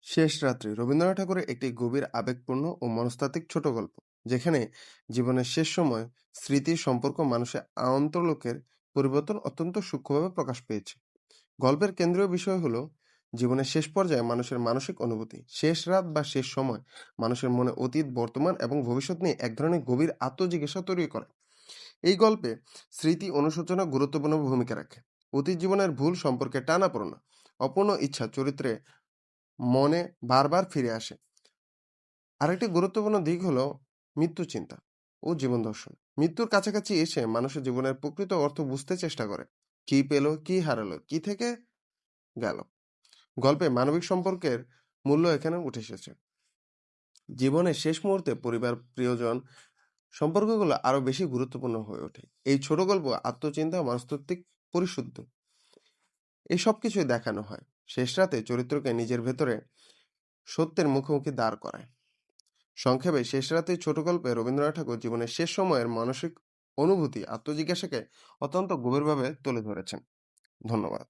শেষ রাত্রি রবীন্দ্রনাথ ঠাকুরের একটি গভীর আবেগপূর্ণ ও মনস্তাত্ত্বিক ছোট গল্প, যেখানে জীবনের শেষ সময় স্মৃতির সম্পর্ক মানুষের অন্তর্লোকের পরিবর্তন অত্যন্ত সূক্ষ্মভাবে প্রকাশ পেয়েছে। গল্পের কেন্দ্রীয় বিষয় হলো জীবনের শেষ পর্যায়ে মানুষের মানসিক অনুভূতি। শেষ রাত বা শেষ সময় মানুষের মনে অতীত, বর্তমান এবং ভবিষ্যৎ নিয়ে এক ধরনের গভীর আত্মজিজ্ঞাসা তৈরি করে। এই গল্পে স্মৃতি অনুশোচনা গুরুত্বপূর্ণ ভূমিকা রাখে। অতীত জীবনের ভুল সম্পর্কে টানাপোড়েন, অপূর্ণ ইচ্ছা চরিত্রে মনে বারবার ফিরে আসে। আরেকটি গুরুত্বপূর্ণ দিক হলো মৃত্যু চিন্তা ও জীবন দর্শন। মৃত্যুর কাছাকাছি এসে মানুষের জীবনের প্রকৃত অর্থ বুঝতে চেষ্টা করে। কি পেল, কি হারালো, কি থেকে গেল। গল্পে মানবিক সম্পর্কের মূল্য এখানে উঠে এসেছে। জীবনের শেষ মুহূর্তে পরিবার, প্রিয়জন সম্পর্কগুলো আরো বেশি গুরুত্বপূর্ণ হয়ে ওঠে। এই ছোট গল্প আত্মচিন্তা ও মনস্তাত্ত্বিক পরিশুদ্ধ এই সব কিছুই দেখানো হয়। শেষ রাতে চরিত্রকে নিজের ভেতরে সত্যের মুখোমুখি দাঁড় করায়। সংক্ষেপে শেষ রাতে ছোট গল্পে রবীন্দ্রনাথ ঠাকুর জীবনের শেষ সময়ের মানসিক অনুভূতি, আত্মজিজ্ঞাসাকে অত্যন্ত গভীরভাবে তুলে ধরেছেন। ধন্যবাদ।